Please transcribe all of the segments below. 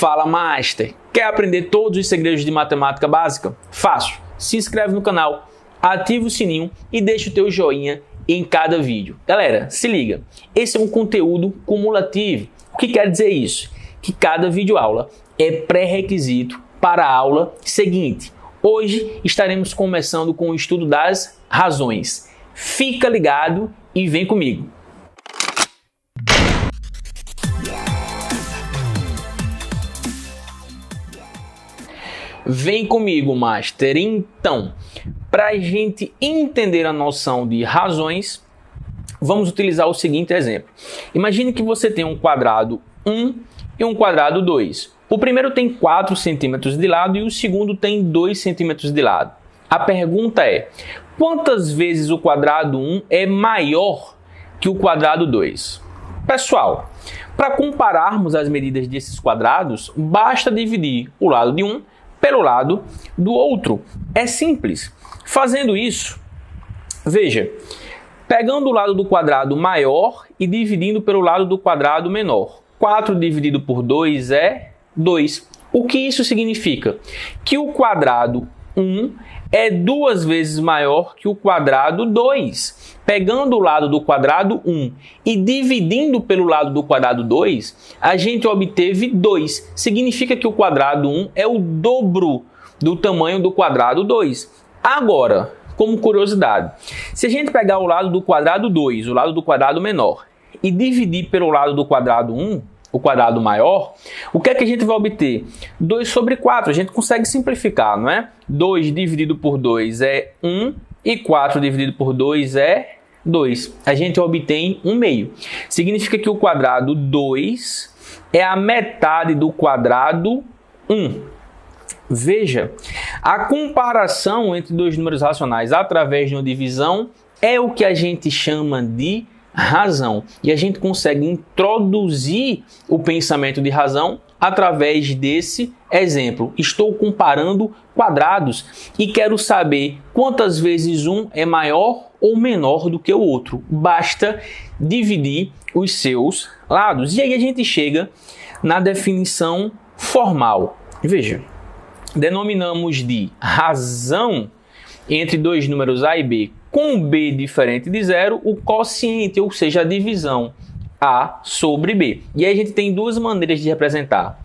Fala, Master! Quer aprender todos os segredos de matemática básica? Fácil! Se inscreve no canal, ativa o sininho e deixa o teu joinha em cada vídeo. Galera, se liga! Esse é um conteúdo cumulativo. O que quer dizer isso? Que cada videoaula é pré-requisito para a aula seguinte. Hoje estaremos começando com o estudo das razões. Fica ligado e vem comigo! Vem comigo, Master! Então, para a gente entender a noção de razões, vamos utilizar o seguinte exemplo. Imagine que você tem um quadrado 1 e um quadrado 2. O primeiro tem 4 centímetros de lado e o segundo tem 2 centímetros de lado. A pergunta é, quantas vezes o quadrado 1 é maior que o quadrado 2? Pessoal, para compararmos as medidas desses quadrados, basta dividir o lado de um pelo lado do outro. É simples. Fazendo isso, veja, pegando o lado do quadrado maior e dividindo pelo lado do quadrado menor. 4 dividido por 2 é 2. O que isso significa? Que o quadrado 1 é 2 vezes maior que o quadrado 2. Pegando o lado do quadrado 1 e dividindo pelo lado do quadrado 2, a gente obteve 2. Significa que o quadrado 1 é o dobro do tamanho do quadrado 2. Agora, como curiosidade, se a gente pegar o lado do quadrado 2, o lado do quadrado menor, e dividir pelo lado do quadrado 1, o quadrado maior, o que é que a gente vai obter? 2 sobre 4. A gente consegue simplificar, não é? 2 dividido por 2 é 1 e 4 dividido por 2 é 2. A gente obtém 1/2. Significa que o quadrado 2 é a metade do quadrado 1. Veja, a comparação entre dois números racionais através de uma divisão é o que a gente chama de razão. E a gente consegue introduzir o pensamento de razão através desse exemplo. Estou comparando quadrados e quero saber quantas vezes um é maior ou menor do que o outro. Basta dividir os seus lados. E aí a gente chega na definição formal. Veja, denominamos de razão entre dois números A e B com B diferente de zero o quociente, ou seja, a divisão A sobre B. E aí a gente tem duas maneiras de representar,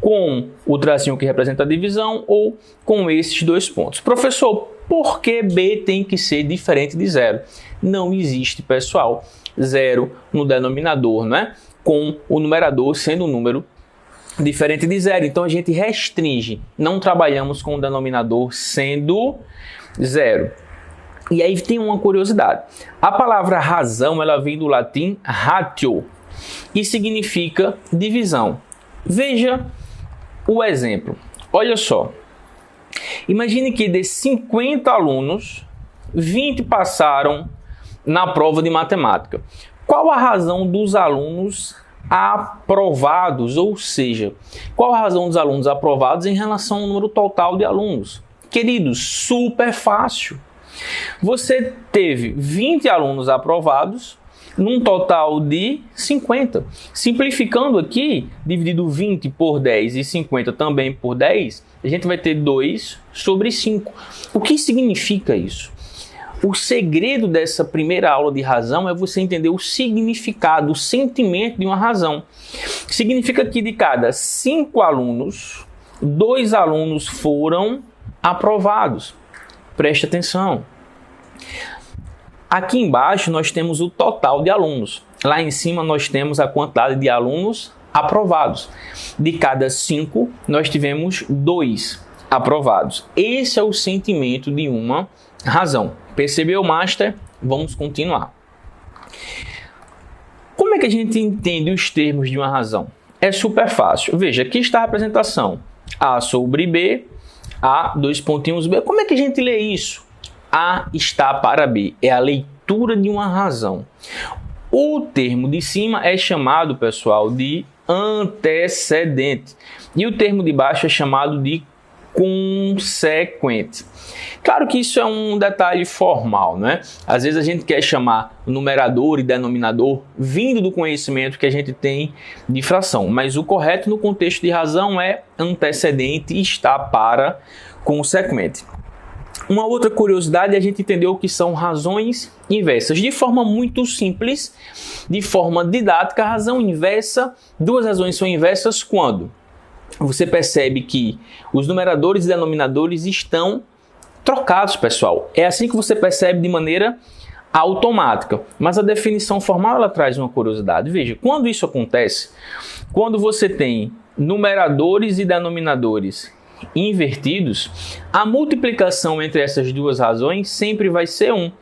com o tracinho que representa a divisão ou com esses dois pontos. Professor, por que B tem que ser diferente de zero? Não existe, pessoal, zero no denominador, né? Com o numerador sendo um número diferente de zero. Então a gente restringe, não trabalhamos com o denominador sendo zero. E aí tem uma curiosidade. A palavra razão, ela vem do latim ratio e significa divisão. Veja o exemplo. Olha só. Imagine que de 50 alunos, 20 passaram na prova de matemática. Qual a razão dos alunos aprovados? Ou seja, qual a razão dos alunos aprovados em relação ao número total de alunos? Queridos, super fácil. Você teve 20 alunos aprovados num total de 50. Simplificando aqui, dividido 20 por 10 e 50 também por 10, a gente vai ter 2 sobre 5. O que significa isso? O segredo dessa primeira aula de razão é você entender o significado, o sentimento de uma razão. Significa que de cada 5 alunos, 2 alunos foram aprovados. Preste atenção. Aqui embaixo nós temos o total de alunos. Lá em cima nós temos a quantidade de alunos aprovados. De cada 5, nós tivemos 2 aprovados. Esse é o sentimento de uma razão. Percebeu, Master? Vamos continuar. Como é que a gente entende os termos de uma razão? É super fácil. Veja, aqui está a representação. A sobre B, A, 2 pontinhos B. Como é que a gente lê isso? A está para B. É a leitura de uma razão. O termo de cima é chamado, pessoal, de antecedente. E o termo de baixo é chamado de consequente. Claro que isso é um detalhe formal, né? Às vezes a gente quer chamar numerador e denominador vindo do conhecimento que a gente tem de fração, mas o correto no contexto de razão é antecedente está para consequente. Uma outra curiosidade é a gente entender o que são razões inversas. De forma muito simples, de forma didática, a razão inversa, duas razões são inversas quando você percebe que os numeradores e denominadores estão trocados, pessoal. É assim que você percebe de maneira automática. Mas a definição formal ela traz uma curiosidade. Veja, quando isso acontece, quando você tem numeradores e denominadores invertidos, a multiplicação entre essas duas razões sempre vai ser 1.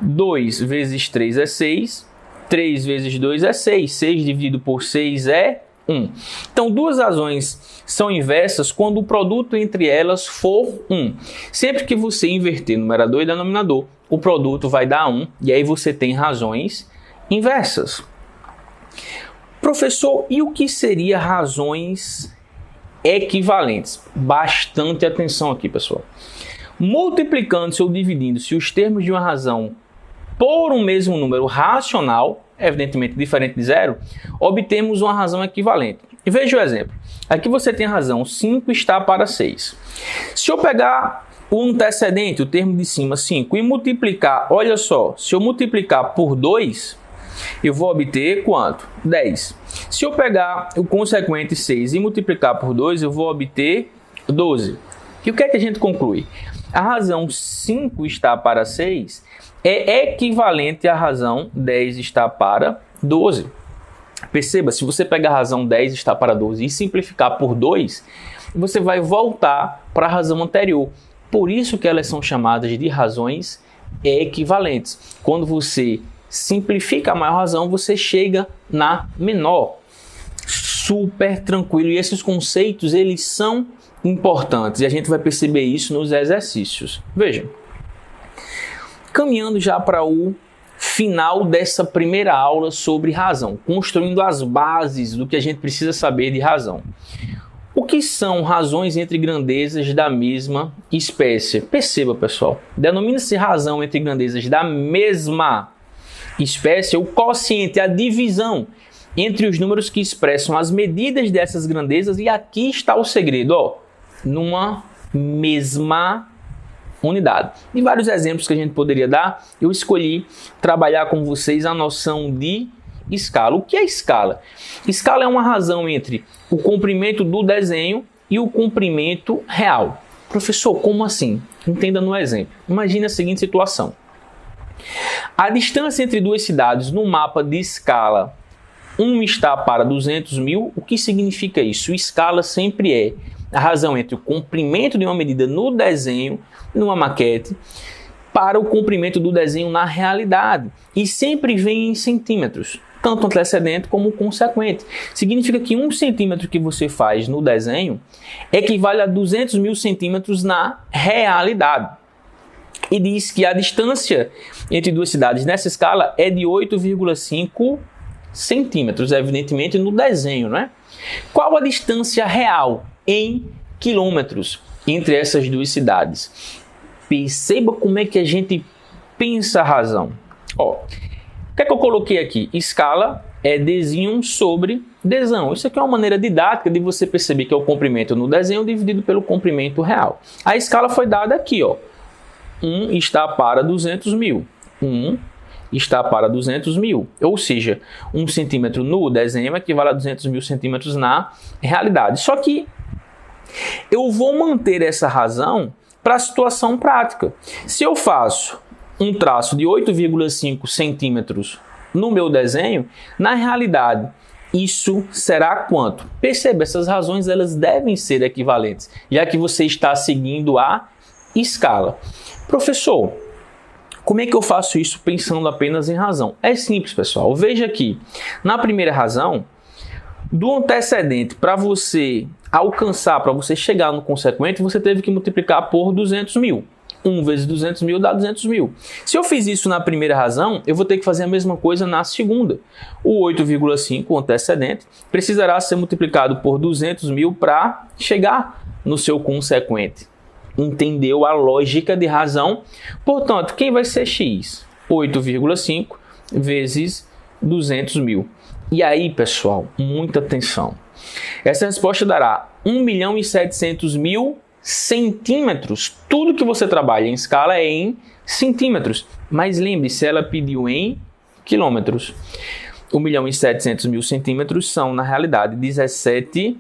2 vezes 3 é 6, 3 vezes 2 é 6, 6 dividido por 6 é 1. Então, duas razões são inversas quando o produto entre elas for 1. Sempre que você inverter numerador e denominador, o produto vai dar 1, e aí você tem razões inversas. Professor, e o que seria razões equivalentes? Bastante atenção aqui, pessoal. Multiplicando-se ou dividindo-se os termos de uma razão por um mesmo número racional, evidentemente diferente de zero, obtemos uma razão equivalente. E veja o exemplo. Aqui você tem a razão 5 está para 6. Se eu pegar o antecedente, o termo de cima 5, e multiplicar, olha só, se eu multiplicar por 2, eu vou obter quanto? 10. Se eu pegar o consequente 6 e multiplicar por 2, eu vou obter 12. E o que é que a gente conclui? A razão 5 está para 6 é equivalente à razão 10 está para 12. Perceba, se você pegar a razão 10 está para 12 e simplificar por 2, você vai voltar para a razão anterior. Por isso que elas são chamadas de razões equivalentes. Quando você simplifica a maior razão, você chega na menor. Super tranquilo. E esses conceitos, eles são importantes. E a gente vai perceber isso nos exercícios. Veja. Caminhando já para o final dessa primeira aula sobre razão. Construindo as bases do que a gente precisa saber de razão. O que são razões entre grandezas da mesma espécie? Perceba, pessoal. Denomina-se razão entre grandezas da mesma espécie o quociente, a divisão entre os números que expressam as medidas dessas grandezas, e aqui está o segredo, ó, numa mesma unidade. E vários exemplos que a gente poderia dar, eu escolhi trabalhar com vocês a noção de escala. O que é escala? Escala é uma razão entre o comprimento do desenho e o comprimento real. Professor, como assim? Entenda no exemplo. Imagine a seguinte situação. A distância entre duas cidades no mapa de escala 1 está para 200 mil. O que significa isso? Escala sempre é a razão entre o comprimento de uma medida no desenho, numa maquete, para o comprimento do desenho na realidade. E sempre vem em centímetros, tanto antecedente como consequente. Significa que 1 centímetro que você faz no desenho equivale a 200 mil centímetros na realidade. E diz que a distância entre duas cidades nessa escala é de 8,5 centímetros, evidentemente no desenho, né? Qual a distância real em quilômetros entre essas duas cidades? Perceba como é que a gente pensa a razão. Ó, o que é que eu coloquei aqui? Escala é desenho sobre desão. Isso aqui é uma maneira didática de você perceber que é o comprimento no desenho dividido pelo comprimento real. A escala foi dada aqui, ó. 1 está para 200 mil. 1 está para 200 mil. Ou seja, 1 centímetro no desenho equivale a 200 mil centímetros na realidade. Só que eu vou manter essa razão para a situação prática. Se eu faço um traço de 8,5 centímetros no meu desenho, na realidade, isso será quanto? Perceba, essas razões elas devem ser equivalentes, já que você está seguindo a escala. Professor, como é que eu faço isso pensando apenas em razão? É simples, pessoal. Veja aqui, na primeira razão, do antecedente para você alcançar, para você chegar no consequente, você teve que multiplicar por 200 mil. 1 vezes 200 mil dá 200 mil. Se eu fiz isso na primeira razão, eu vou ter que fazer a mesma coisa na segunda. O 8,5, o antecedente, precisará ser multiplicado por 200 mil para chegar no seu consequente. Entendeu a lógica de razão? Portanto, quem vai ser x? 8,5 vezes 200 mil. E aí, pessoal, muita atenção. Essa resposta dará 1.700.000 centímetros. Tudo que você trabalha em escala é em centímetros. Mas lembre-se, ela pediu em quilômetros. 1.700.000 centímetros são, na realidade, 17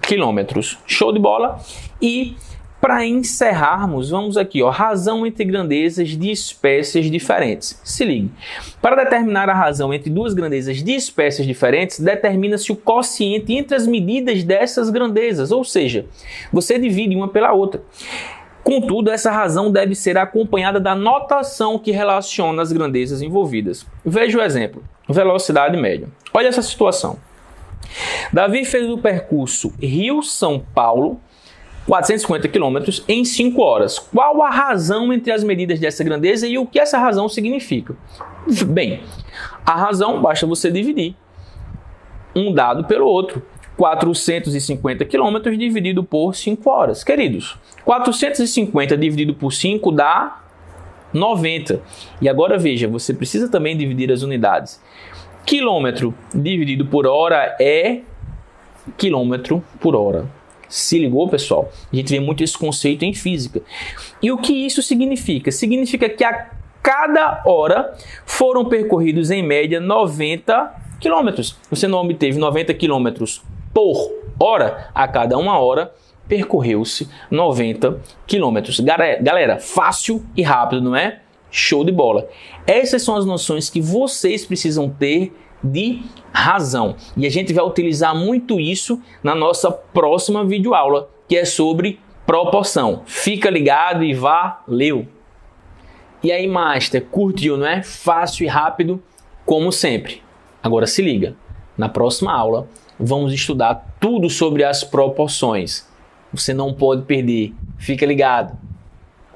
quilômetros. Show de bola? E para encerrarmos, vamos aqui, ó, razão entre grandezas de espécies diferentes. Se ligue. Para determinar a razão entre duas grandezas de espécies diferentes, determina-se o quociente entre as medidas dessas grandezas, ou seja, você divide uma pela outra. Contudo, essa razão deve ser acompanhada da notação que relaciona as grandezas envolvidas. Veja o exemplo. Velocidade média. Olha essa situação. Davi fez o percurso Rio-São Paulo, 450 km em 5 horas. Qual a razão entre as medidas dessa grandeza e o que essa razão significa? Bem, a razão basta você dividir um dado pelo outro. 450 km dividido por 5 horas. Queridos, 450 dividido por 5 dá 90. E agora veja, você precisa também dividir as unidades. Quilômetro dividido por hora é quilômetro por hora. Se ligou, pessoal? A gente vê muito esse conceito em física. E o que isso significa? Significa que a cada hora foram percorridos em média 90 quilômetros. Você não obteve 90 quilômetros por hora, a cada uma hora percorreu-se 90 quilômetros. Galera, fácil e rápido, não é? Show de bola. Essas são as noções que vocês precisam ter de razão. E a gente vai utilizar muito isso na nossa próxima videoaula, que é sobre proporção. Fica ligado e valeu! E aí, Master, curtiu, não é? Fácil e rápido, como sempre. Agora se liga, na próxima aula vamos estudar tudo sobre as proporções. Você não pode perder. Fica ligado!